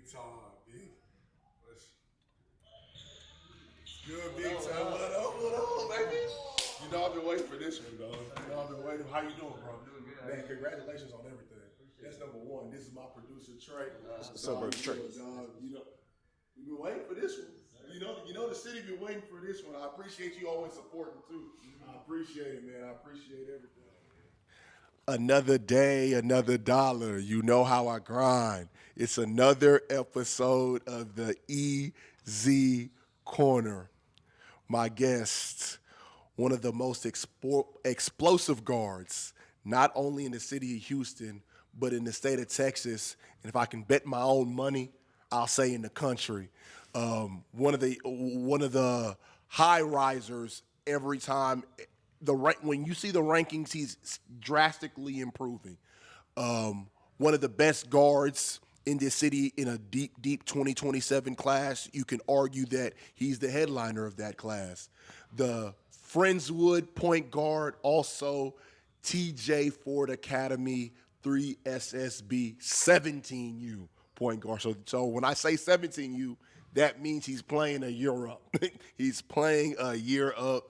time, B. What's good, big time? What up, baby? You know I've been waiting for this one, dog. You know I've been waiting. How you doing, bro? Doing good. Man, congratulations on everything. That's number one. This is my producer, Trey. What's up, bro? Trey. Dog, we've been waiting for this one. The city been waiting for this one. I appreciate you always supporting too. I appreciate it, man. I appreciate everything. Another day, another dollar. You know how I grind. It's another episode of the EZ Corner. My guest, one of the most explosive guards, not only in the city of Houston, but in the state of Texas. And if I can bet my own money, I'll say in the country. One of the high risers every time when you see the rankings, he's drastically improving. One of the best guards in this city in a deep 2027 class. You can argue that he's the headliner of that class. The Friendswood point guard, also TJ Ford Academy, 3SSB, 17U point guard. So when I say 17U, that means he's playing a year up. He's playing a year up.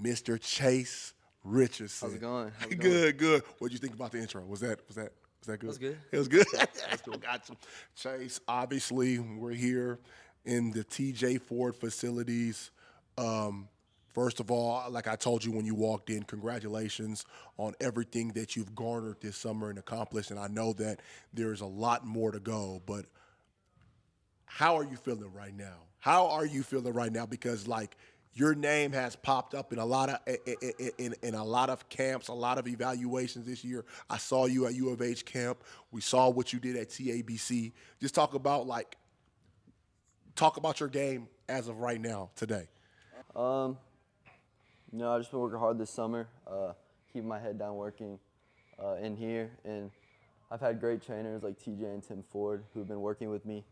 Mr. Chase Richardson. How's it going? Good. What'd you think about the intro? Was that good? It was good. It was good. Got you. Chase, obviously, we're here in the TJ Ford facilities. First of all, like I told you when you walked in, congratulations on everything that you've garnered this summer and accomplished. And I know that there's a lot more to go, but how are you feeling right now? Because your name has popped up in a lot of camps, a lot of evaluations this year. I saw you at U of H camp. We saw what you did at TABC. Just talk about your game as of right now, today. I've just been working hard this summer, keeping my head down, working in here, and I've had great trainers like TJ and Tim Ford who've been working with me,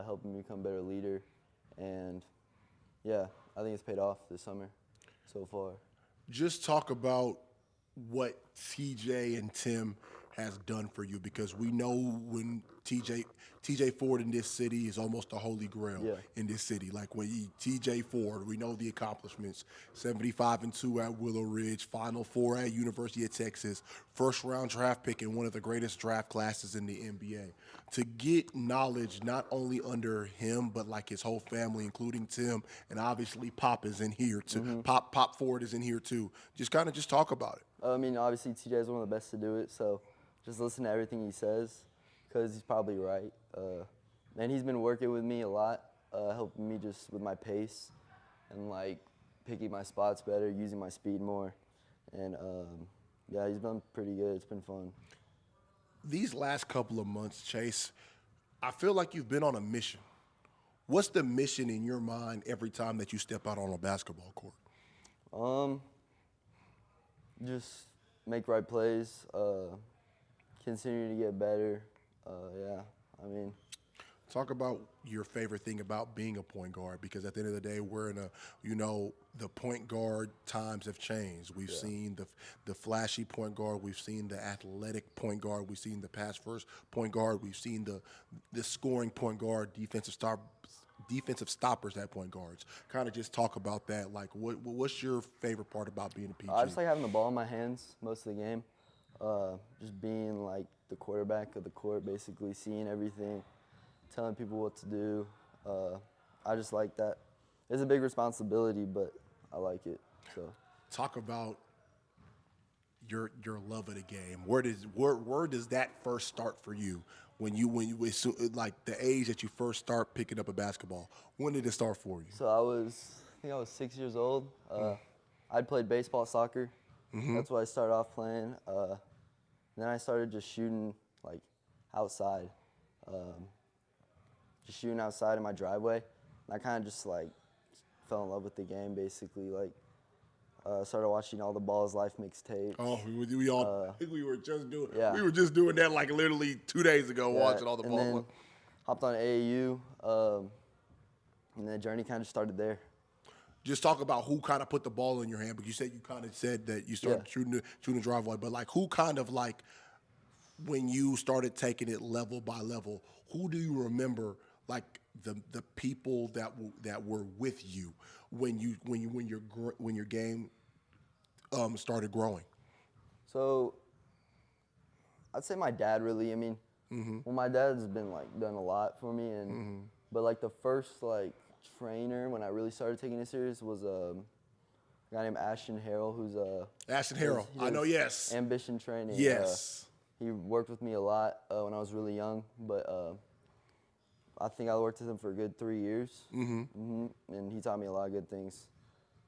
helping me become a better leader, and yeah, I think it's paid off this summer so far. Just talk about what TJ and Tim has done for you, because we know when TJ Ford in this city is almost the holy grail in this city. Like when TJ Ford, we know the accomplishments: 75-2 at Willow Ridge, Final Four at University of Texas, first round draft pick in one of the greatest draft classes in the NBA. To get knowledge not only under him, but like his whole family, including Tim, and obviously Pop is in here too. Mm-hmm. Pop Ford is in here too. Just talk about it. Obviously TJ is one of the best to do it, so just listen to everything he says, because he's probably right. And he's been working with me a lot, helping me just with my pace and picking my spots better, using my speed more. And he's been pretty good. It's been fun. These last couple of months, Chase, I feel like you've been on a mission. What's the mission in your mind every time that you step out on a basketball court? Just make right plays, continue to get better. Talk about your favorite thing about being a point guard, because at the end of the day, we're in the point guard times have changed. We've seen the flashy point guard. We've seen the athletic point guard. We've seen the pass first point guard. We've seen the scoring point guard, defensive stoppers at point guards. Kind of just talk about that. What's your favorite part about being a PG? I just like having the ball in my hands most of the game. Just being the quarterback of the court, basically seeing everything, telling people what to do. I just like that. It's a big responsibility, but I like it. So talk about your love of the game. Where does that first start for you? When you the age that you first start picking up a basketball, when did it start for you? So I think I was 6 years old. I'd played baseball, soccer. Mm-hmm. That's what I started off playing. Then I started just shooting outside, just shooting outside in my driveway. And I kind of just fell in love with the game, basically. Started watching all the Balls Life mixtapes. Oh, we all I think we were just doing. Yeah. We were just doing that literally 2 days ago, watching all the Balls. And then hopped on AAU, and the journey kind of started there. Just talk about who kind of put the ball in your hand. But you said that you started shooting the driveway. But who kind of when you started taking it level by level, who do you remember like the people that were with you when your game started growing? So I'd say my dad really. I mean, well, my dad's been like done a lot for me, and but like the first like trainer when I really started taking it serious was a guy named Ashton Harrell, who's Ashton Harrell, he I know. does Yes, ambition training. yes. He worked with me a lot when I was really young, but I think I worked with him for a good 3 years, and he taught me a lot of good things.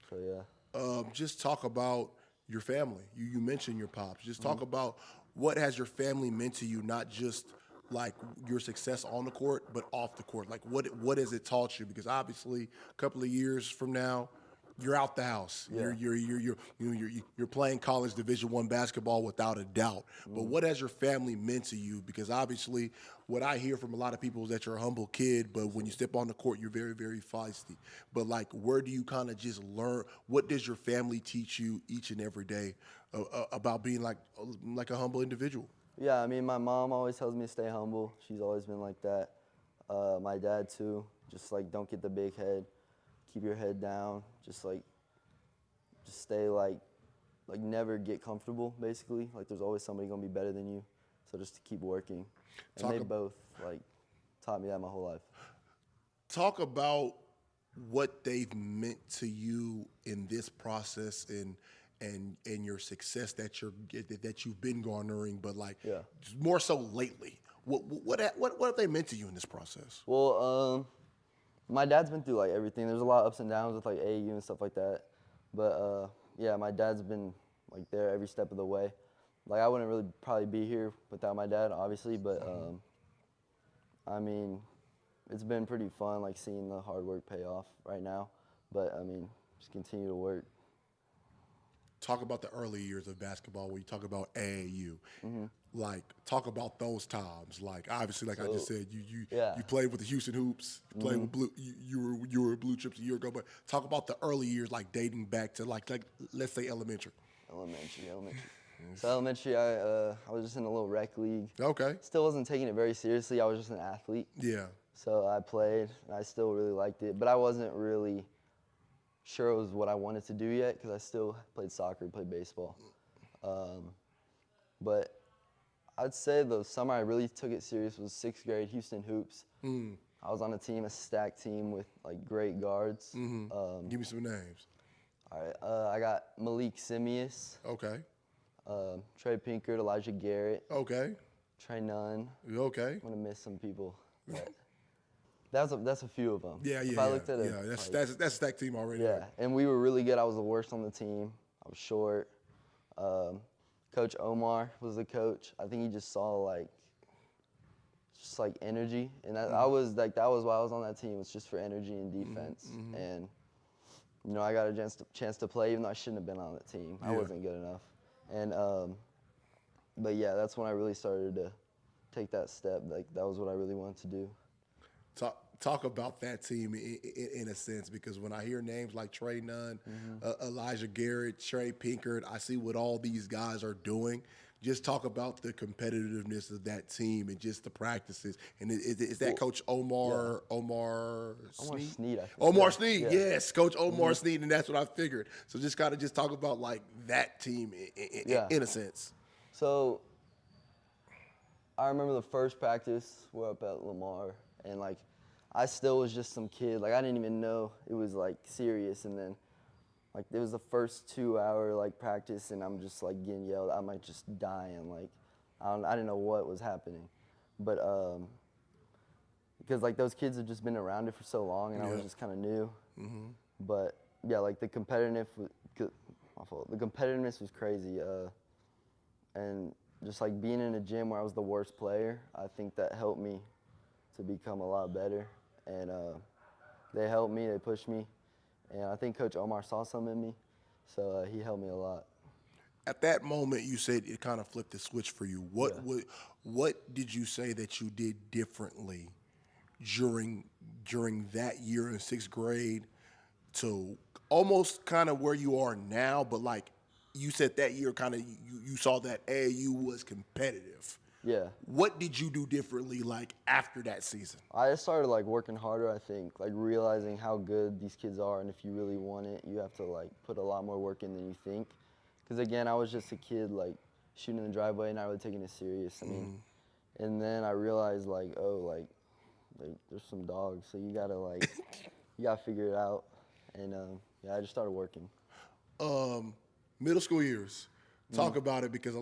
So yeah. Just talk about your family. You mentioned your pops. Just talk about what has your family meant to you, not just like your success on the court, but off the court. Like what has it taught you? Because obviously, a couple of years from now, you're out the house. Yeah. You're playing college Division I basketball without a doubt. But what has your family meant to you? Because obviously, what I hear from a lot of people is that you're a humble kid, but when you step on the court, you're very, very feisty. But like, where do you kind of just learn? What does your family teach you each and every day about being like a humble individual? Yeah, I mean, my mom always tells me to stay humble. She's always been like that. My dad too. Just like don't get the big head. Keep your head down. Just stay like never get comfortable. Basically, like there's always somebody gonna be better than you. So just to keep working. And they both like taught me that my whole life. Talk about what they've meant to you in this process and your success that you've been garnering, but like more so lately. What have they meant to you in this process? Well, my dad's been through like everything. There's a lot of ups and downs with like AAU and stuff like that. But yeah, my dad's been like there every step of the way. Like I wouldn't really probably be here without my dad, obviously. But I mean, it's been pretty fun like seeing the hard work pay off right now. But I mean, just continue to work. Talk about the early years of basketball when you talk about AAU. Like, talk about those times. Like, obviously, like I just said, you played with the Houston Hoops. You played with Blue. You were Blue Chips a year ago. But talk about the early years, like dating back to like let's say elementary. Elementary. So elementary, I was just in a little rec league. Okay. Still wasn't taking it very seriously. I was just an athlete. Yeah. So I played, and I still really liked it. But I wasn't really sure it was what I wanted to do yet because I still played soccer, played baseball. But I'd say the summer I really took it serious was 6th grade, Houston Hoops. I was on a stacked team with like great guards. Give me some names. All right, I got Malik Simius. Okay. Trey Pinkert, Elijah Garrett. Okay. Trey Nunn. Okay. I'm gonna miss some people. But that's a few of them. Yeah. If I looked at it, that's a stacked team already. Yeah, and we were really good. I was the worst on the team. I was short. Coach Omar was the coach. I think he just saw just energy, and that was why I was on that team. Was just for energy and defense, and I got a chance to play even though I shouldn't have been on the team. I wasn't good enough, and but yeah, that's when I really started to take that step. Like that was what I really wanted to do. Talk about that team in a sense, because when I hear names like Trey Nunn, Elijah Garrett, Trey Pinkert, I see what all these guys are doing. Just talk about the competitiveness of that team and just the practices. And is that Coach Omar Sneed? Omar Sneed, yes, Coach Omar Sneed, and that's what I figured. So just kind of just talk about like that team in a sense. So I remember the first practice, we're up at Lamar, and like I still was just some kid. Like I didn't even know it was like serious. And then like it was the first 2-hour like practice, and I'm just like getting yelled. I'm like just dying. Like I didn't know what was happening, but because like those kids have just been around it for so long, and I was just kind of new. But yeah, like the competitiveness was crazy, and just like being in a gym where I was the worst player, I think that helped me to become a lot better. And they helped me, they pushed me, and I think Coach Omar saw something in me, so he helped me a lot. At that moment, you said it kind of flipped the switch for you. What did you say that you did differently during that year in 6th grade to almost kind of where you are now, but like you said that year kind of you saw that AAU was competitive. Yeah. What did you do differently, like, after that season? I just started like working harder, I think, like realizing how good these kids are, and if you really want it, you have to like put a lot more work in than you think. Because again, I was just a kid like shooting in the driveway, not really taking it serious. I mean, and then I realized like, oh, like there's some dogs, so you gotta like you gotta figure it out. And yeah, I just started working. Middle school years. Talk about it, because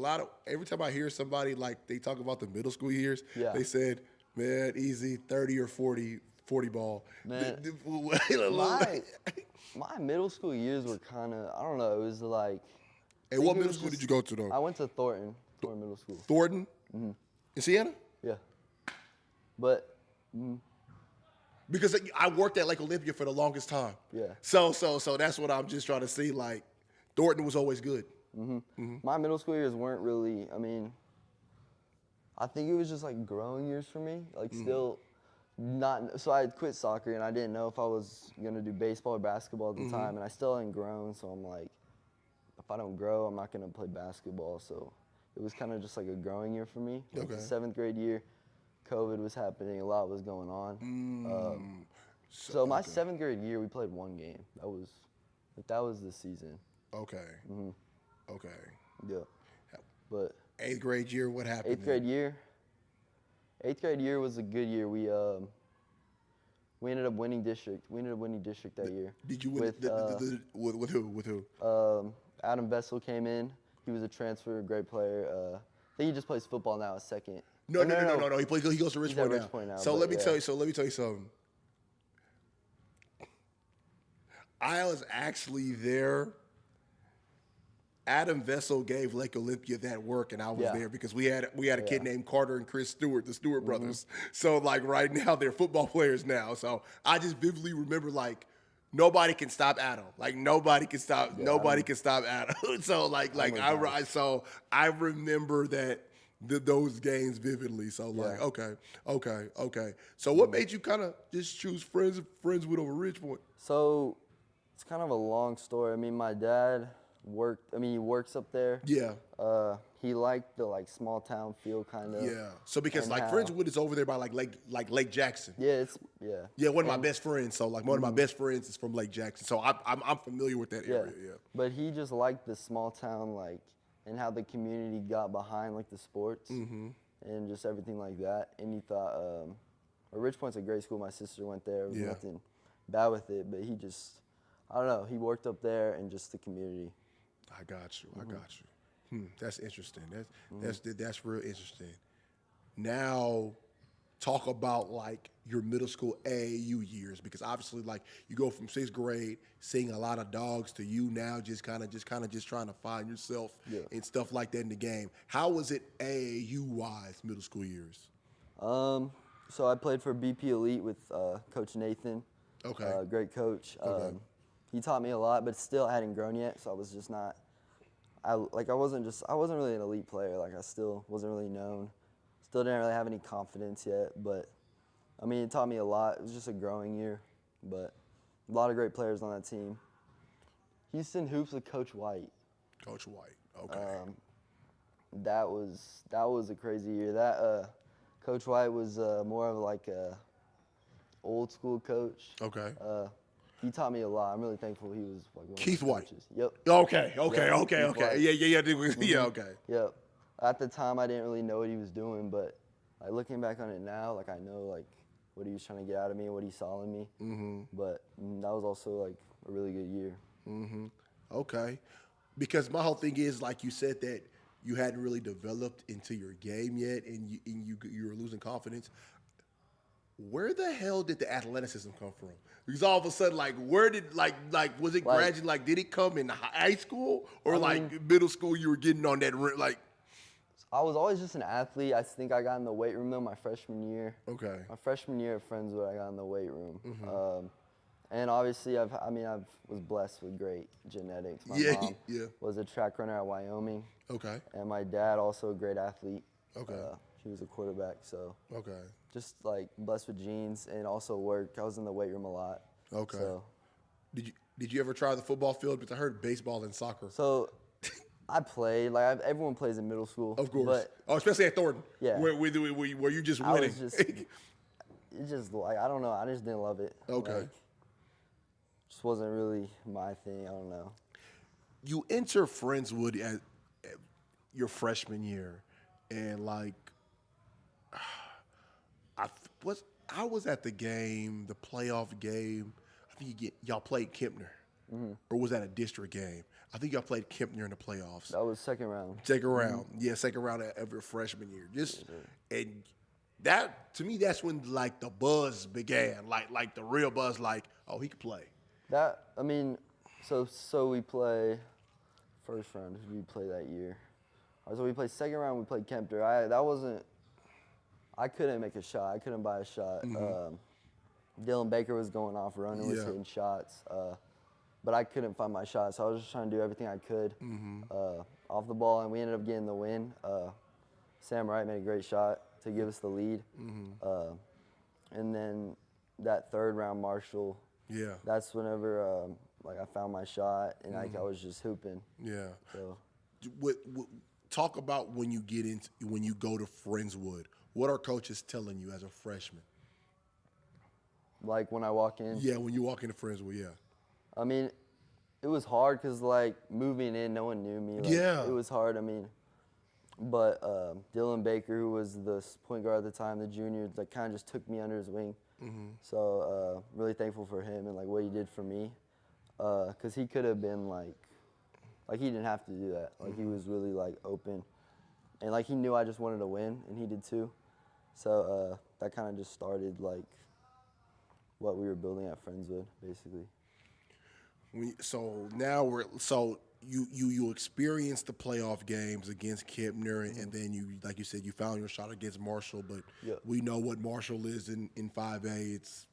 every time I hear somebody like they talk about the middle school years, Yeah. they said, man, easy 30 or 40 ball. Man, my middle school years were kind of, I don't know, it was like. Hey, what middle school did you go to though? I went to Thornton Middle School. Thornton? In Siena? Yeah. But. Because I worked at Lake Olympia for the longest time. Yeah. So that's what I'm just trying to see. Like, Thornton was always good. My middle school years weren't really, I mean, I think it was just like growing years for me. Like still not, so I had quit soccer and I didn't know if I was going to do baseball or basketball at the time, and I still hadn't grown, so I'm like, if I don't grow, I'm not going to play basketball. So it was kind of just like a growing year for me. Like the 7th grade year, COVID was happening, a lot was going on. So my 7th grade year, we played one game. That was the season. Okay. Okay. Yeah. But 8th grade year, what happened? 8th grade year. 8th grade year was a good year. We ended up winning district. We ended up winning district that year. Did you win with who? With who? Adam Vessel came in. He was a transfer, great player. I think he just plays football now, a second. No. He goes to Richmond now. So let me tell you something. I was actually there. Adam Vessel gave Lake Olympia that work, and I was there because we had a kid named Carter and Chris Stewart, the Stewart brothers. So like right now they're football players now. So I just vividly remember like nobody can stop Adam. Like nobody can stop Adam. So I remember that those games vividly. So like okay. So what made you kind of just choose Friendswood over Ridgepoint? So it's kind of a long story. I mean, my dad he works up there. Yeah. He liked the like small town feel kind of. Yeah. So because like Friendswood is over there by like Lake Jackson. Yeah, Yeah, one of my best friends. So like one of my best friends is from Lake Jackson. So I'm familiar with that area. Yeah. But he just liked the small town like and how the community got behind like the sports and just everything like that. And he thought, Ridgepoint's a great school. My sister went there. There was nothing bad with it, but he just, I don't know. He worked up there and just the community. I got you. That's interesting. That's real interesting. Now, talk about like your middle school AAU years, because obviously like you go from 6th grade seeing a lot of dogs to you now just kind of trying to find yourself and stuff like that in the game. How was it AAU wise middle school years? So I played for BP Elite with Coach Nathan. Okay. Great coach. Okay. He taught me a lot, but still I hadn't grown yet, so I was just not. I wasn't really an elite player. Like I still wasn't really known. Still didn't really have any confidence yet, but I mean, it taught me a lot. It was just a growing year, but a lot of great players on that team. Houston Hoops with Coach White. Coach White. Okay. That was a crazy year. That Coach White was more of like a old school coach. Okay. He taught me a lot. I'm really thankful he was like one Keith of the White. coaches. Yep. Okay. White. Yeah. Okay. Yep. At the time, I didn't really know what he was doing, but like looking back on it now, like I know like what he was trying to get out of me and what he saw in me. But that was also like a really good year. Okay. Because my whole thing is, like you said, that you hadn't really developed into your game yet, and you were losing confidence. Where the hell did the athleticism come from? Because all of a sudden, like, where did like was it gradually? Like, did it come in high school or middle school? You were getting on that like. I was always just an athlete. I think I got in the weight room though my freshman year. Okay. My freshman year at Friendswood, I got in the weight room. And obviously, I was blessed with great genetics. My mom was a track runner at Wyoming. Okay. And my dad also a great athlete. Okay. He was a quarterback, so. Okay. Just like blessed with genes and also work. I was in the weight room a lot. Okay. So. Did you ever try the football field? Because I heard baseball and soccer. So, I played like everyone plays in middle school. Of course. But Oh, especially at Thornton. Yeah. Where you just I winning. was just, it's just like I don't know. I just didn't love it. Okay. Like, just wasn't really my thing. I don't know. You enter Friendswood at your freshman year, and like I was at the game, the playoff game. I think y'all played Kempner, or was that a district game? I think y'all played Kempner in the playoffs. That was second round. Second round, yeah, second round of your freshman year. And that to me, that's when like the buzz began, like the real buzz, like oh he could play. That I mean, so we play first round. Who did we play that year? So we played second round. We played Kempner. I couldn't make a shot. I couldn't buy a shot. Dylan Baker was going off, running, was hitting shots, but I couldn't find my shot. So I was just trying to do everything I could off the ball, and we ended up getting the win. Sam Wright made a great shot to give us the lead, and then that third round Marshall. Yeah. That's whenever like I found my shot, and like I was just hooping. Yeah. So. Talk about when you go to Friendswood. What are coaches telling you as a freshman? Like when I walk in? Yeah, when you walk into Friendswood, yeah. I mean, it was hard because, like, moving in, no one knew me. Like, Yeah. It was hard, I mean. But Dylan Baker, who was the point guard at the time, the junior, like, kind of just took me under his wing. So really thankful for him and, like, what he did for me. Because he could have been, like, he didn't have to do that. Like, he was really, like, open. And, like, he knew I just wanted to win, and he did too. So that kind of just started, like, what we were building at Friendswood, basically. So now you experienced the playoff games against Kempner, and then you, like you said, you found your shot against Marshall. But we know what Marshall is in 5A.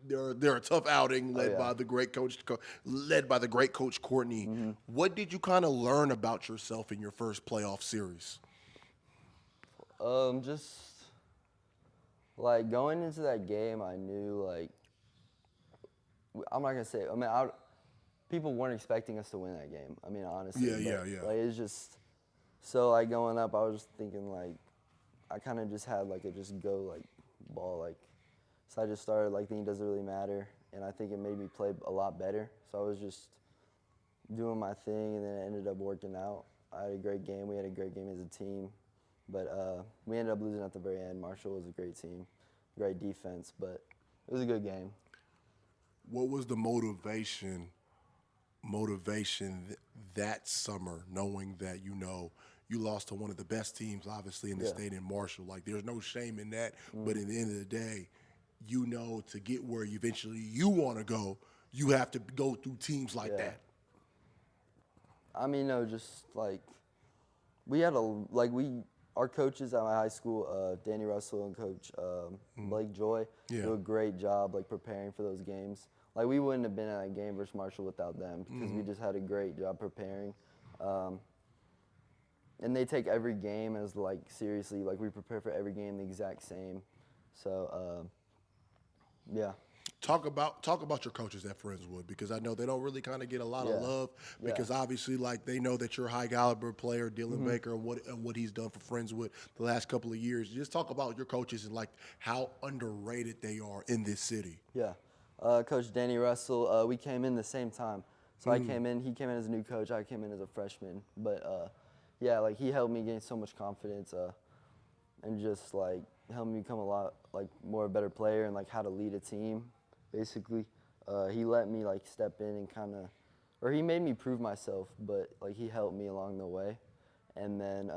They're a tough outing led by the great coach Courtney. What did you kind of learn about yourself in your first playoff series? Just like going into that game, I knew like I'm not gonna say. I mean, people weren't expecting us to win that game. I mean, honestly. Yeah. Like it's just so like going up, I was just thinking like I kind of just had like a just go like ball like. So I just started like thinking it doesn't really matter, and I think it made me play a lot better. So I was just doing my thing, and then it ended up working out. I had a great game. We had a great game as a team, but we ended up losing at the very end. Marshall was a great team, great defense, but it was a good game. What was the motivation that summer, knowing that you lost to one of the best teams, obviously in the state in Marshall? Like, there's no shame in that, but at the end of the day, to get where you eventually want to go, you have to go through teams like that. I mean, no, just like we had our coaches at my high school, Danny Russell and Coach Blake Joy, do a great job like preparing for those games. Like we wouldn't have been at a game versus Marshall without them because we just had a great job preparing. And they take every game as like seriously, like we prepare for every game the exact same. So yeah. Talk about your coaches at Friendswood, because I know they don't really kind of get a lot of love because obviously like they know that you're a high caliber player, Dylan Baker, and what he's done for Friendswood the last couple of years. Just talk about your coaches and like how underrated they are in this city. Yeah. Coach Danny Russell, we came in the same time. So he came in as a new coach, I came in as a freshman. But yeah, like he helped me gain so much confidence and just like helped me become a lot like more a better player and like how to lead a team, basically. He let me like step in and he made me prove myself, but like he helped me along the way. And then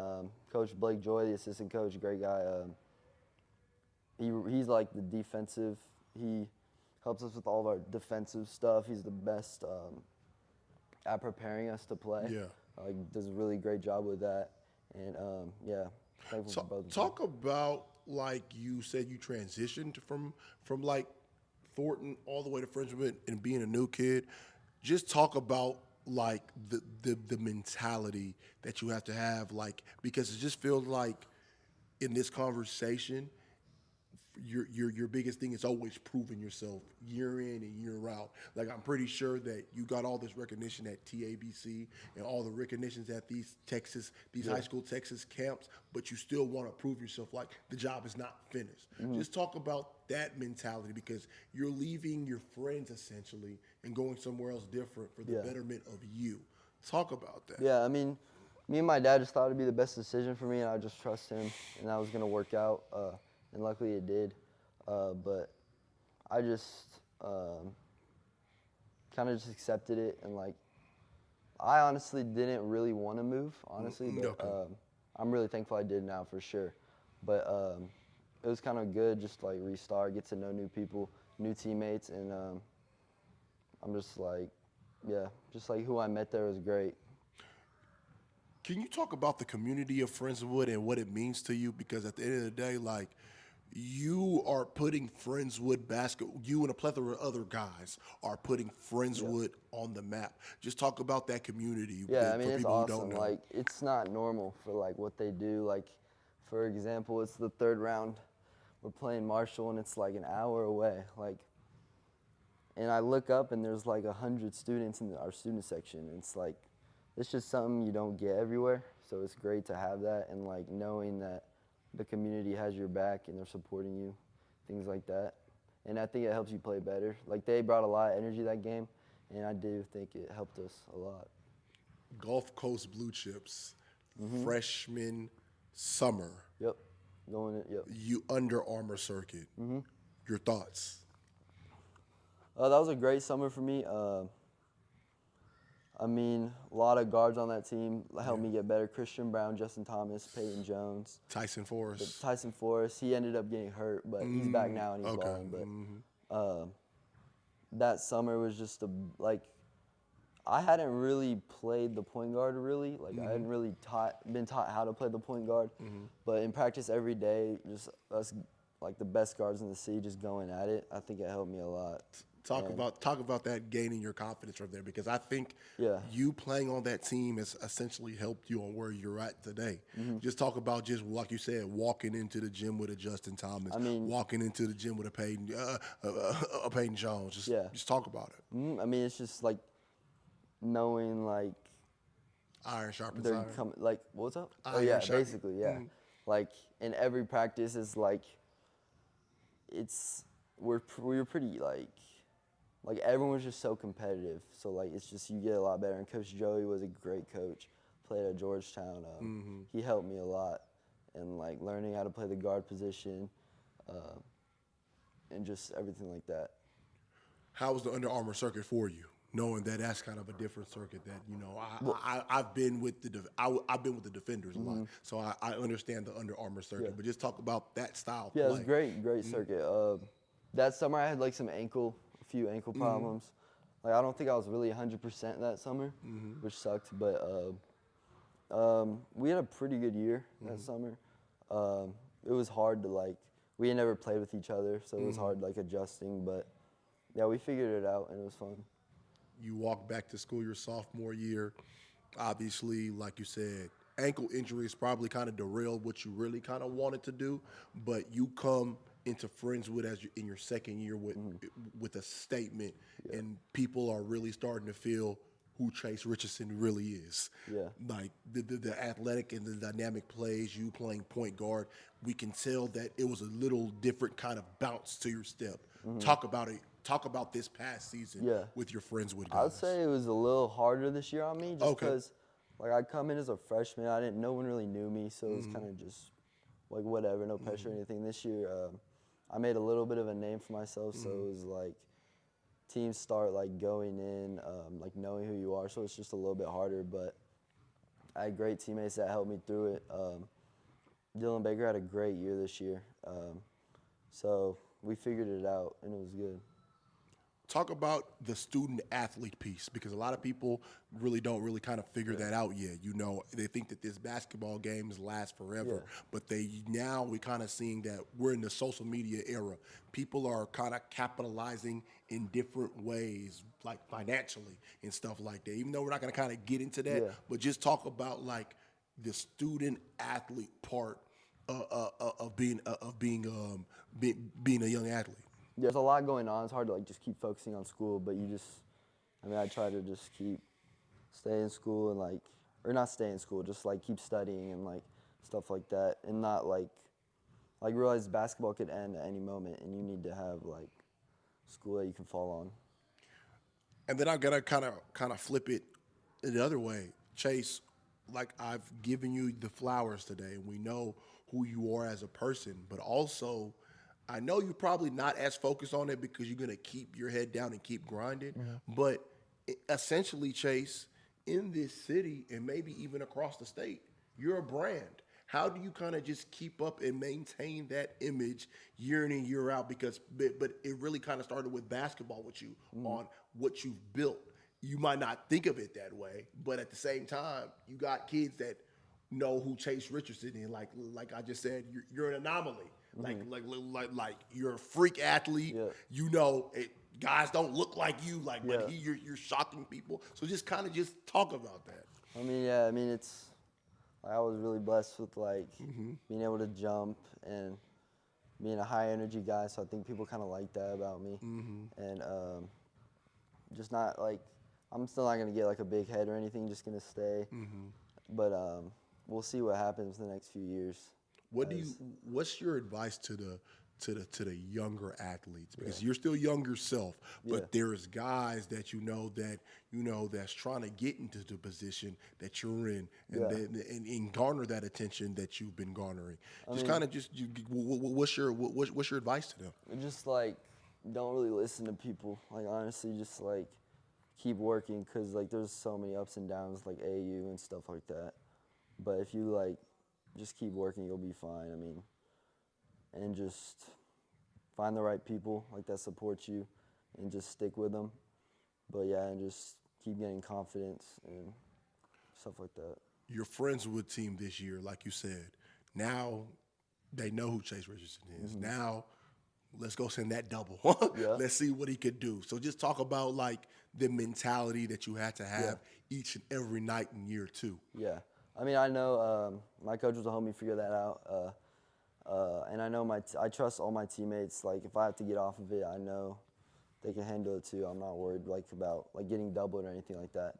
Coach Blake Joy, the assistant coach, great guy. He's like the defensive. He helps us with all of our defensive stuff. He's the best at preparing us to play. Yeah. Does a really great job with that. And yeah, thankful for both of them. Talk about, like you said, you transitioned from like Thornton all the way to Friendswood and being a new kid. Just talk about like the mentality that you have to have, like, because it just feels like in this conversation, your biggest thing is always proving yourself year in and year out. Like I'm pretty sure that you got all this recognition at TABC and all the recognitions at these high school Texas camps, but you still want to prove yourself. Like the job is not finished. Just talk about that mentality because you're leaving your friends essentially and going somewhere else different for the betterment of you. Talk about that. Yeah, I mean, me and my dad just thought it'd be the best decision for me, and I just trust him, and that was gonna work out. And luckily it did. But I just kind of just accepted it, and like I honestly didn't really want to move, honestly, but I'm really thankful I did now for sure. But it was kind of good, just like restart, get to know new people, new teammates, and I'm just like, yeah, just like who I met there was great. Can you talk about the community of Friendswood and what it means to you? Because at the end of the day, like, you are putting Friendswood you and a plethora of other guys are putting Friendswood on the map. Just talk about that community. Yeah, I mean, for it's people awesome. who don't know. Like, it's not normal for, like, what they do. Like, for example, it's the third round. We're playing Marshall, and it's, like, an hour away. Like, and I look up, and there's, like, 100 students in our student section. And it's, like, it's just something you don't get everywhere. So it's great to have that and, like, knowing that the community has your back and they're supporting you, things like that. And I think it helps you play better. Like, they brought a lot of energy that game, and I do think it helped us a lot. Gulf Coast Blue Chips, freshman summer. Yep. Going it, yep. You Under Armour circuit. Your thoughts? That was a great summer for me. I mean, a lot of guards on that team helped me get better. Christian Brown, Justin Thomas, Peyton Jones. Tyson Forrest. Tyson Forrest, he ended up getting hurt, but he's back now and he's balling. But that summer was just I hadn't really played the point guard really. Like I hadn't really been taught how to play the point guard. But in practice every day, just us like the best guards in the city just going at it, I think it helped me a lot. Talk about that gaining your confidence from there because I think you playing on that team has essentially helped you on where you're at today. Just talk about just like you said, walking into the gym with a Justin Thomas, walking into the gym with a Peyton Jones. Just talk about it. I mean, it's just like knowing like iron sharpens they're iron. coming. Like what's up? Iron sharpens- basically, yeah. Like in every practice is like we're pretty like everyone was just so competitive. So like it's just you get a lot better. And Coach Joey was a great coach. Played at Georgetown. He helped me a lot, and like learning how to play the guard position, and just everything like that. How was the Under Armour circuit for you? Knowing that that's kind of a different circuit that I've been with I've been with the Defenders a lot, so I understand the Under Armour circuit. But just talk about that style. Yeah, it was great circuit. That summer I had like a few ankle problems. Like I don't think I was really 100% that summer, which sucked. But we had a pretty good year that summer. It was hard to we had never played with each other, so it was hard adjusting. But yeah, we figured it out and it was fun. You walk back to school your sophomore year. Obviously, like you said, ankle injuries probably kind of derailed what you really kind of wanted to do, but you come into Friendswood in your second year with a statement, and people are really starting to feel who Chase Richardson really is. Yeah. Like the athletic and the dynamic plays, you playing point guard, we can tell that it was a little different kind of bounce to your step. Talk about it. Talk about this past season with your Friendswood guys. I would say it was a little harder this year on me just because I come in as a freshman. No one really knew me, so it was kind of just whatever, no pressure or anything. This year, I made a little bit of a name for myself, so it was teams start going in, knowing who you are, so it's just a little bit harder. But I had great teammates that helped me through it. Dylan Baker had a great year this year, so we figured it out, and it was good. Talk about the student-athlete piece, because a lot of people really don't kind of figure that out yet. They think that this basketball games last forever, but we kind of seeing that we're in the social media era. People are kind of capitalizing in different ways, like financially and stuff like that. Even though we're not going to kind of get into that, but just talk about the student-athlete part being a young athlete? There's a lot going on. It's hard to like just keep focusing on school, but I try to just stay in school and or not stay in school, just like keep studying and like stuff like that, and not like realize basketball could end at any moment, and you need to have like school that you can fall on. And then I'm gonna kind of flip it the other way, Chase. Like I've given you the flowers today, and we know who you are as a person, but also I know you're probably not as focused on it because you're gonna keep your head down and keep grinding. Mm-hmm. But essentially, Chase, in this city and maybe even across the state, you're a brand. How do you kind of just keep up and maintain that image year in and year out? Because, but it really kind of started with basketball with you on what you've built. You might not think of it that way, but at the same time, you got kids that know who Chase Richardson is. Like I just said, you're an anomaly. Like you're a freak athlete. Yeah. You know, guys don't look like you. But Yeah. you're shocking people. So just kind of just talk about that. It's. I was really blessed with being able to jump and being a high energy guy, so I think people kind of like that about me. And just not I'm still not gonna get like a big head or anything, just gonna stay. But we'll see what happens in the next few years. What's your advice to the younger athletes? Because you're still young yourself, but there's guys that that's trying to get into the position that you're in, and garner that attention that you've been garnering. What's your advice to them? Just don't really listen to people. Honestly, just keep working, because there's so many ups and downs AU and stuff like that. But if you just keep working, you'll be fine. And just find the right people that support you, and just stick with them. But and just keep getting confidence and stuff like that. Your Friendswood team this year, like you said, now they know who Chase Richardson is. Now let's go send that double. Let's see what he could do. So just talk about the mentality that you had to have each and every night in year 2. Yeah. I know my coaches will help me figure that out. And I know I trust all my teammates. If I have to get off of it, I know they can handle it too. I'm not worried about getting doubled or anything like that.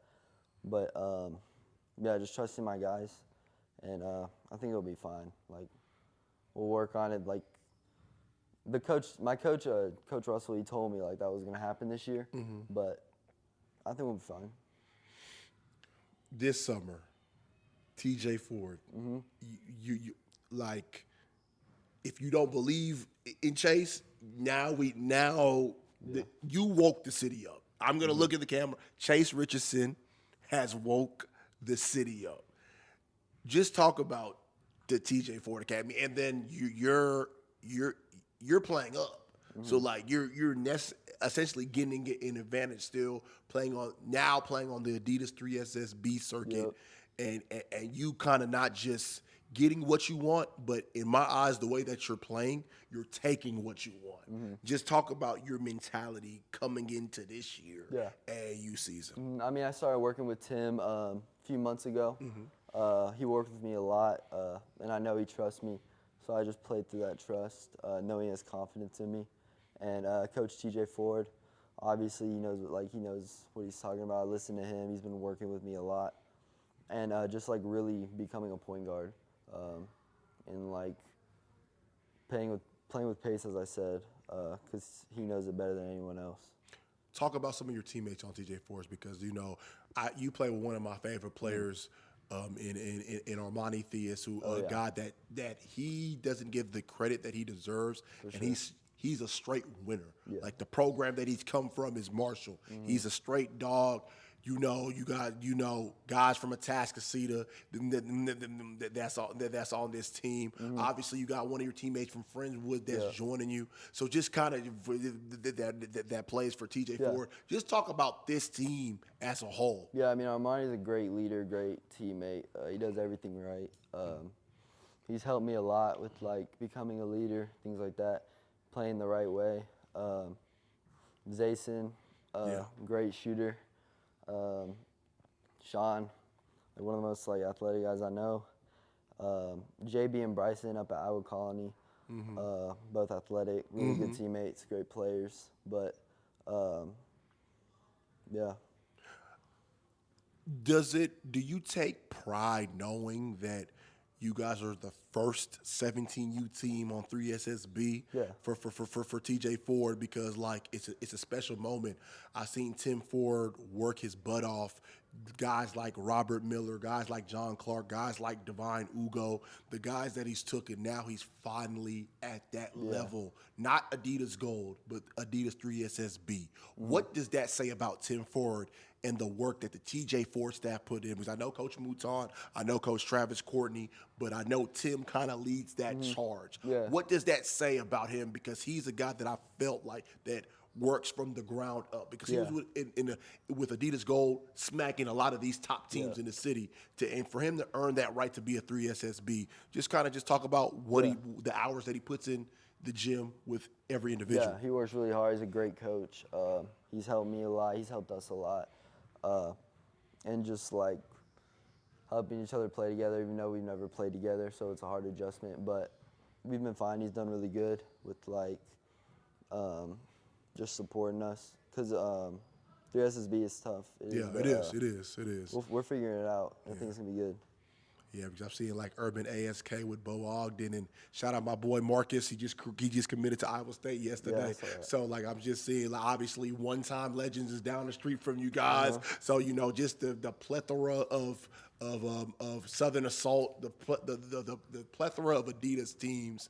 But just trusting my guys, and I think it'll be fine. We'll work on it. My coach, Coach Russell, he told me that was gonna happen this year. But I think we'll be fine. This summer, TJ Ford, you if you don't believe in Chase, you woke the city up. I'm gonna look at the camera. Chase Richardson has woke the city up. Just talk about the TJ Ford Academy, and then you're playing up. So you're essentially getting an advantage still playing on the Adidas 3SSB circuit, and you kind of not just getting what you want, but in my eyes, the way that you're playing, you're taking what you want. Just talk about your mentality coming into this year AAU season. I started working with Tim a few months ago. He worked with me a lot, and I know he trusts me, so I just played through that trust, knowing he has confidence in me. And Coach TJ Ford, obviously he knows what he's talking about. I listen to him. He's been working with me a lot, and just really becoming a point guard. And playing with pace, as I said, because he knows it better than anyone else. Talk about some of your teammates on TJ Force, because you play with one of my favorite players in Armani Theus, who a guy that he doesn't give the credit that he deserves, and he's a straight winner. The program that he's come from is Marshall. He's a straight dog. You got guys from Atascocita that's on this team. Obviously, you got one of your teammates from Friendswood that's joining you. So just kind of that plays for TJ Ford. Just talk about this team as a whole. Yeah, Armani's a great leader, great teammate. He does everything right. He's helped me a lot with becoming a leader, things like that, playing the right way. Zayson, great shooter. Sean, one of the most athletic guys I know. JB and Bryson up at Iowa Colony, both athletic, really good teammates, great players. But yeah. Do you take pride knowing that you guys are the first 17U team on 3SSB Yeah. for TJ Ford? Because like it's a special moment. I seen Tim Ford work his butt off. Guys like Robert Miller, guys like John Clark, guys like Divine Ugo, the guys that he's took, and now he's finally at that level. Not Adidas Gold, but Adidas 3SSB. What does that say about Tim Ford and the work that the TJ Ford staff put in? Because I know Coach Mouton, I know Coach Travis Courtney, but I know Tim kind of leads that charge. Yeah. What does that say about him? Because he's a guy that I felt like that works from the ground up, because he was with Adidas Gold smacking a lot of these top teams in the city, and for him to earn that right to be a 3SSB, just talk about what the hours that he puts in the gym with every individual. Yeah, he works really hard. He's a great coach. He's helped me a lot. He's helped us a lot. And just like helping each other play together, even though we've never played together, so it's a hard adjustment. But we've been fine. He's done really good with like just supporting us, because 3SSB is tough. It is. We're figuring it out. I think it's gonna be good. Yeah, because I've seen like Urban ASK with Bo Ogden, and shout out my boy Marcus. He just committed to Iowa State yesterday. Yeah, so like I'm just seeing, like, obviously one-time legends is down the street from you guys. So just the plethora of Southern Assault, the plethora of Adidas teams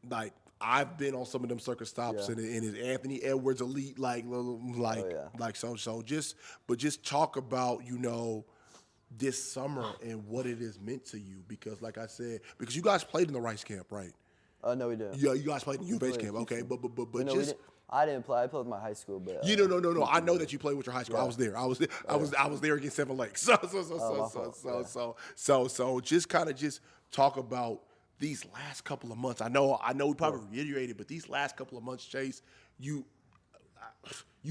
like. I've been on some of them circus stops, and it's Anthony Edwards elite, just talk about this summer and what it has meant to you, because like I said, because you guys played in the Rice camp, right? No, we didn't. Yeah, you guys played in the U of H camp, okay? But no, just I didn't play. I played with my high school, but no. I know that you played with your high school. I was there. I was there against Seven Lakes. So just talk about these last couple of months. I know we probably reiterated, but these last couple of months, Chase, you've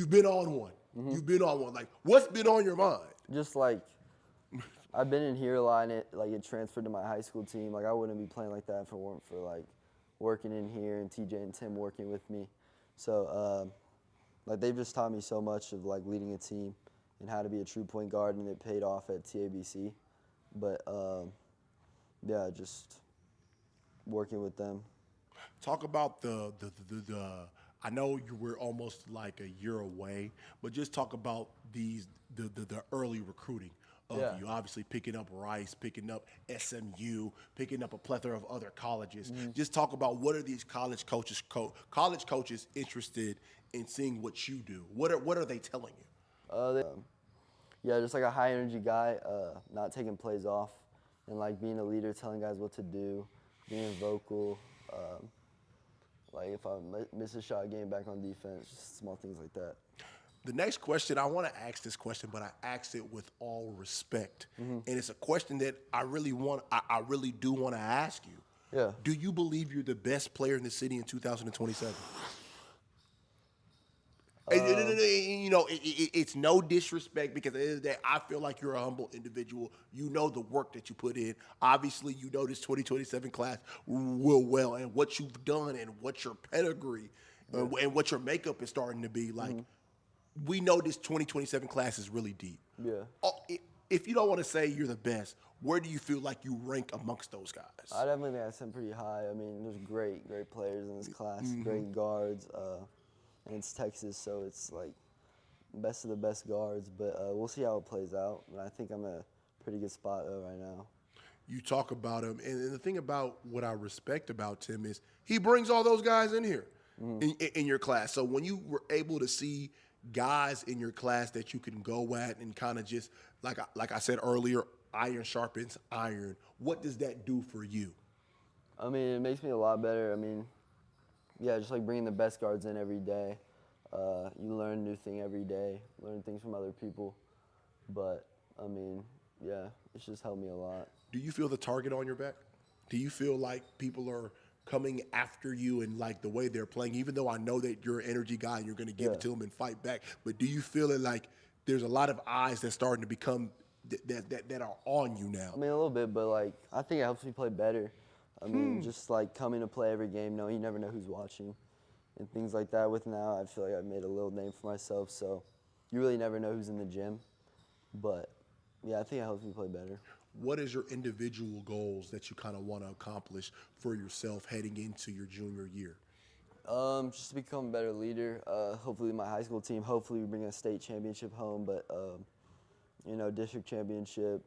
been on one. You've been on one. Like, what's been on your mind? Just like, I've been in here a lot, and it transferred to my high school team. Like, I wouldn't be playing like that if it weren't for like working in here and TJ and Tim working with me. So like, they've just taught me so much of like leading a team and how to be a true point guard, and it paid off at TABC. But yeah, just working with them. Talk about the I know you were almost like a year away, but just talk about the early recruiting of you. Obviously picking up Rice, picking up SMU, picking up a plethora of other colleges. Just talk about, what are these college coaches interested in seeing what you do? What are they telling you? Yeah, just like a high energy guy, not taking plays off, and like being a leader, telling guys what to do, being vocal. Like if I miss a shot, getting back on defense, just small things like that. The next question, I want to ask this question, but I ask it with all respect. And it's a question that I really do want to ask you. Yeah. Do you believe you're the best player in the city in 2027? It's no disrespect, because at the end of the day, I feel like you're a humble individual. You know the work that you put in. Obviously, you know this 2027 class well, and what you've done, and what your pedigree and what your makeup is starting to be. Like, we know this 2027 class is really deep. Yeah. If you don't want to say you're the best, where do you feel like you rank amongst those guys? I definitely think I sit pretty high. I mean, there's great players in this class, great guards. And it's Texas, so it's like best of the best guards. But we'll see how it plays out. And I think I'm in a pretty good spot right now. You talk about him, and the thing about what I respect about Tim is he brings all those guys in here in your class. So when you were able to see guys in your class that you can go at and kind of just, like I said earlier, iron sharpens iron, what does that do for you? I mean, it makes me a lot better. I mean, yeah, just like bringing the best guards in every day. You learn a new thing every day, learn things from other people. But, I mean, yeah, it's just helped me a lot. Do you feel the target on your back? Do you feel like people are coming after you and like the way they're playing, even though I know that you're an energy guy and you're going to give it to them and fight back, but do you feel it like there's a lot of eyes that's starting to become that are on you now? I mean, a little bit, but like I think it helps me play better. I mean, just like coming to play every game, you never know who's watching, and things like that. With now, I feel like I've made a little name for myself, so you really never know who's in the gym. But yeah, I think it helps me play better. What is your individual goals that you kind of want to accomplish for yourself heading into your junior year? Just to become a better leader. Hopefully, my high school team. Hopefully, we bring a state championship home. But district championship,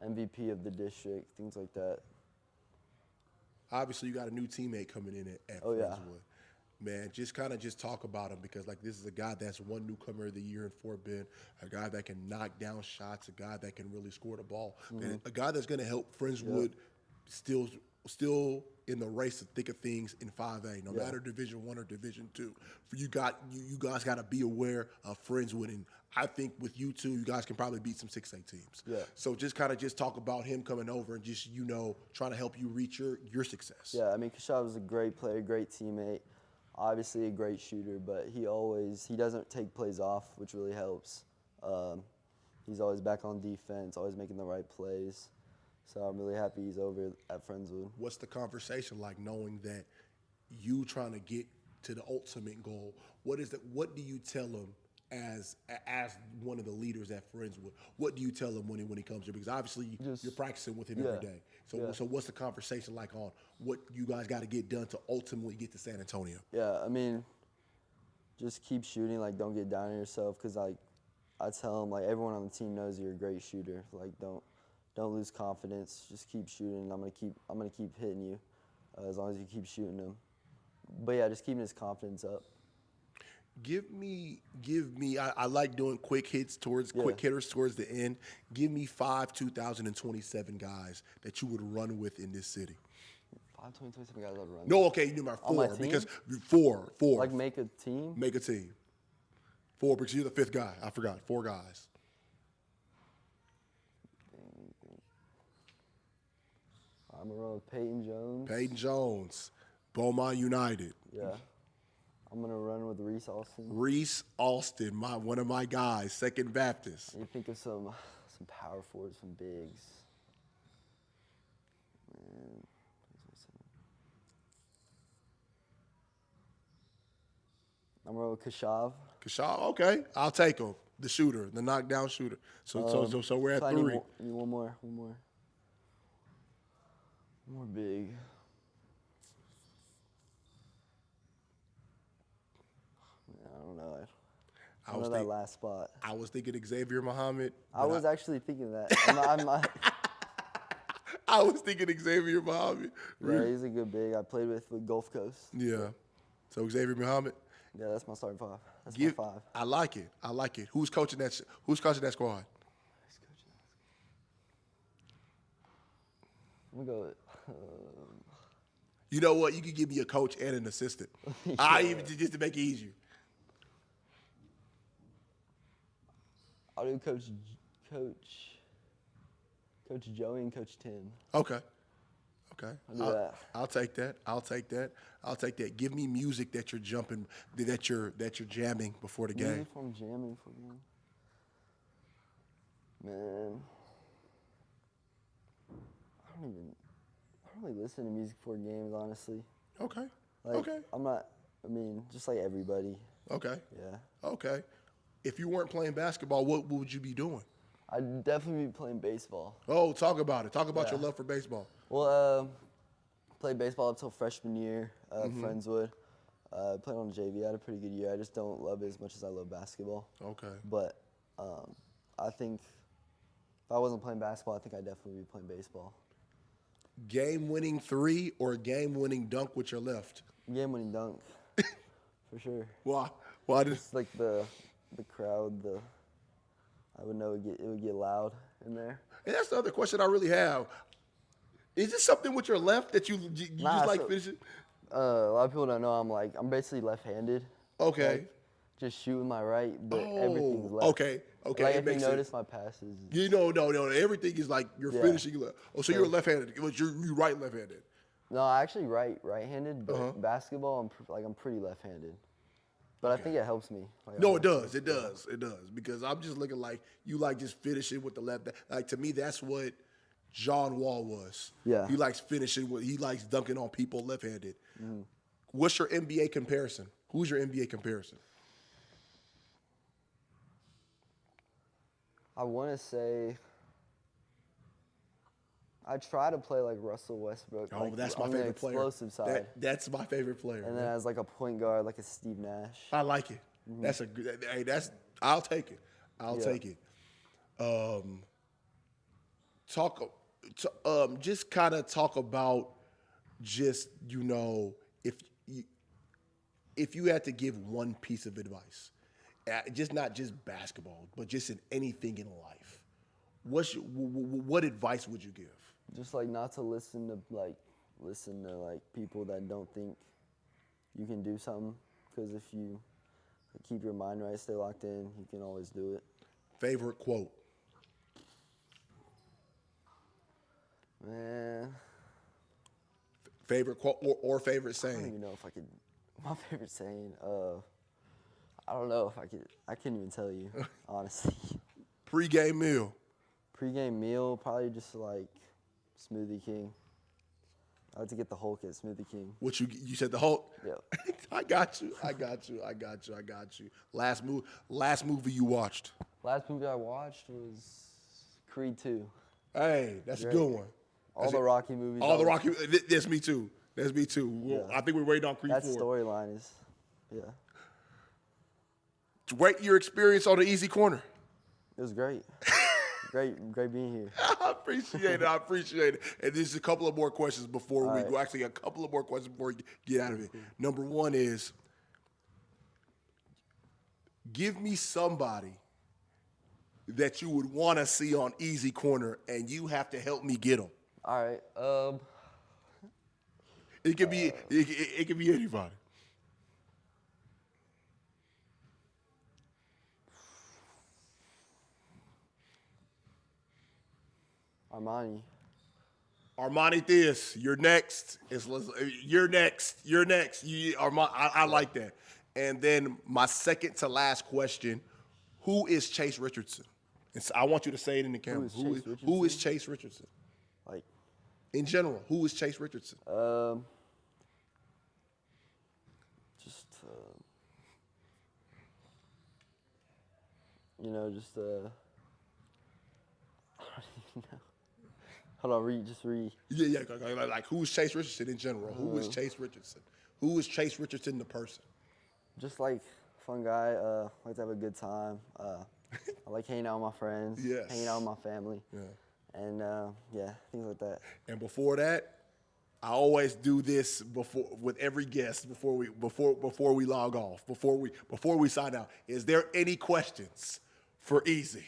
MVP of the district, things like that. Obviously, you got a new teammate coming in at Oh, yeah. Friendswood. Man, just talk about him because like this is a guy that's won newcomer of the year in Fort Bend, a guy that can knock down shots, a guy that can really score the ball, and a guy that's going to help Friendswood still in the race to thick of things in 5A, no matter Division I or Division II. You guys got to be aware of Friendswood, and I think with you two, you guys can probably beat some 6A teams. Yeah. So just talk about him coming over and just trying to help you reach your success. Yeah, I mean, Kashav was a great player, great teammate. Obviously a great shooter, but he doesn't take plays off, which really helps. He's always back on defense, always making the right plays. So I'm really happy he's over at Friendswood. What's the conversation like knowing that you trying to get to the ultimate goal? What do you tell him as one of the leaders at Friendswood? What do you tell him when he comes here? Because obviously you're practicing with him every day. So what's the conversation like on what you guys got to get done to ultimately get to San Antonio? Yeah, I mean, just keep shooting. Like, don't get down on yourself. Because like, I tell him, like, everyone on the team knows you're a great shooter. Like, don't lose confidence. Just keep shooting. I'm gonna keep hitting you as long as you keep shooting them. But yeah, just keeping his confidence up. Give me. I like doing quick hitters towards the end. Give me 5 2027 guys that you would run with in this city. 5 2027 guys I'd run. No, okay, you number 4 On my team? because 4. Like make a team. Make a team. 4 because you're the 5th guy. I forgot 4 guys. I'm gonna run with Peyton Jones. Peyton Jones, Beaumont United. Yeah. I'm gonna run with Reese Austin. Reese Austin, one of my guys, Second Baptist. You think of some power forwards, some bigs. I'm gonna go with Kashav. Kashaw, okay, I'll take him. The shooter, the knockdown shooter. So we're at 3. Need one more big. I don't know. I don't know that last spot. I was thinking Xavier Muhammad. I was actually thinking that. I'm not. I was thinking Xavier Muhammad. Yeah, he's a good big. I played with Gulf Coast. Yeah. So Xavier Muhammad. Yeah, that's my starting 5. That's my 5. I like it. Who's coaching that squad? I'm gonna go with, you know what? You could give me a coach and an assistant. Even just to make it easier. I'll do Coach Joey and Coach Tim. Okay. I'll do that. I'll take that. Give me music that you're jumping, that you're jamming before the game. Music I'm jamming for you. Man. I don't really listen to music before games, honestly. Okay. Like, just like everybody. Okay. Yeah. Okay. If you weren't playing basketball, what would you be doing? I'd definitely be playing baseball. Oh, talk about it. Talk about your love for baseball. Well, played baseball up until freshman year, Friendswood. Played on the JV. I had a pretty good year. I just don't love it as much as I love basketball. Okay. But I think if I wasn't playing basketball, I think I'd definitely be playing baseball. Game-winning 3 or game-winning dunk with your left? Game-winning dunk, for sure. Why? Just like the crowd, I would know it would get loud in there. And that's the other question I really have. Is this something with your left that you just like finishing? A lot of people don't know I'm basically left-handed. Okay. Like, just shooting my right, but everything's left. Okay. Like if you notice my passes. No. Everything is like you're finishing left. Oh, so you're left-handed. You're right left-handed. No, I actually right-handed, but basketball, I'm pretty left-handed. But I think it helps me. Like, No, it does. It does. It does. Because I'm just looking like you like just finishing with the left. Like to me, that's what John Wall was. Yeah. He likes finishing with. He likes dunking on people left-handed. What's your NBA comparison? Who's your NBA comparison? I want to say I try to play like Russell Westbrook. Oh, like, that's my on favorite the player. explosive side. That's my favorite player. And then as like a point guard, like a Steve Nash. I like it. That's a good. Hey, that's. I'll take it. I'll take it. Just kind of talk about just if you had to give one piece of advice, just not just basketball, but just in anything in life, what advice would you give? Just like not to listen to people that don't think you can do something. Because if you keep your mind right, stay locked in, you can always do it. Favorite quote? Man. Favorite quote or favorite saying? I don't even know if I could. My favorite saying. I don't know if I could. I couldn't even tell you, honestly. Pre-game meal? Pre-game meal, probably just like Smoothie King. I like to get the Hulk at Smoothie King. What you said the Hulk? Yeah. I got you. Last movie you watched? Last movie I watched was Creed 2. Hey, that's a good one. All the Rocky movies. All the Rocky. That's me too. Well, Yeah. I think we're waiting on Creed 4. That storyline is, yeah. Rate your experience on the Easy Corner. It was great. great being here. I appreciate it. And there's a couple of more questions before we right. go. Actually, a couple of more questions before we get out of it. Number one is, give me somebody that you would want to see on Easy Corner, and you have to help me get them. All right. It could be it could be anybody. Armani Theus, you're next. You're next. I like that. And then my second to last question, who is Chase Richardson? I want you to say it in the camera. Who is Chase Richardson? Like, in general, who is Chase Richardson? just I don't even know. Hold on, just read. Yeah. Like, who is Chase Richardson in general? Who is Chase Richardson? Who is Chase Richardson the person? Just like fun guy. Like to have a good time. I like hanging out with my friends. Yes. Hanging out with my family. Yeah. And things like that. And before that, I always do this with every guest before we log off, before we sign out. Is there any questions for Easy?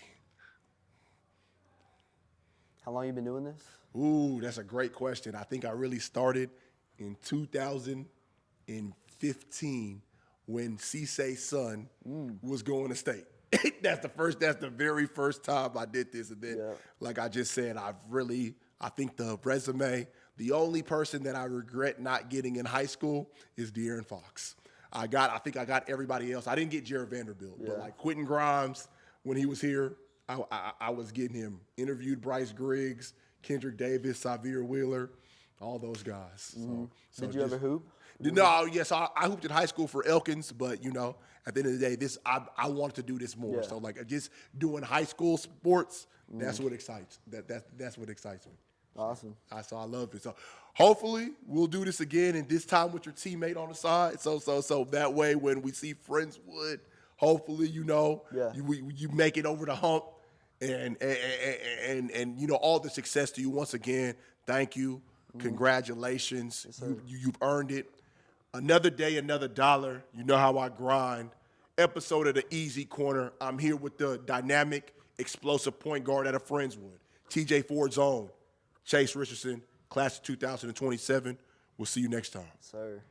How long you been doing this? Ooh, that's a great question. I think I really started in 2015 when Cissay's son was going to state. That's the very first time I did this. And then, like I just said, I think the resume, the only person that I regret not getting in high school is De'Aaron Fox. I think I got everybody else. I didn't get Jared Vanderbilt, but like Quentin Grimes, when he was here, I was getting him. Interviewed Bryce Griggs, Kendrick Davis, Xavier Wheeler, all those guys. So Did you ever hoop? No, yes, I hooped in high school for Elkins, but at the end of the day, I wanted to do this more. Yeah. So like just doing high school sports, that's what excites. That's what excites me. Awesome. So I love it. So hopefully we'll do this again, and this time with your teammate on the side. So that way when we see Friendswood, hopefully you make it over the hump, and all the success to you once again. Thank you. Congratulations. Yes, sir. You've earned it. Another day, another dollar. You know how I grind. Episode of the Easy Corner. I'm here with the dynamic, explosive point guard out of Friendswood, TJ Ford's own, Chase Richardson, class of 2027. We'll see you next time. Sir.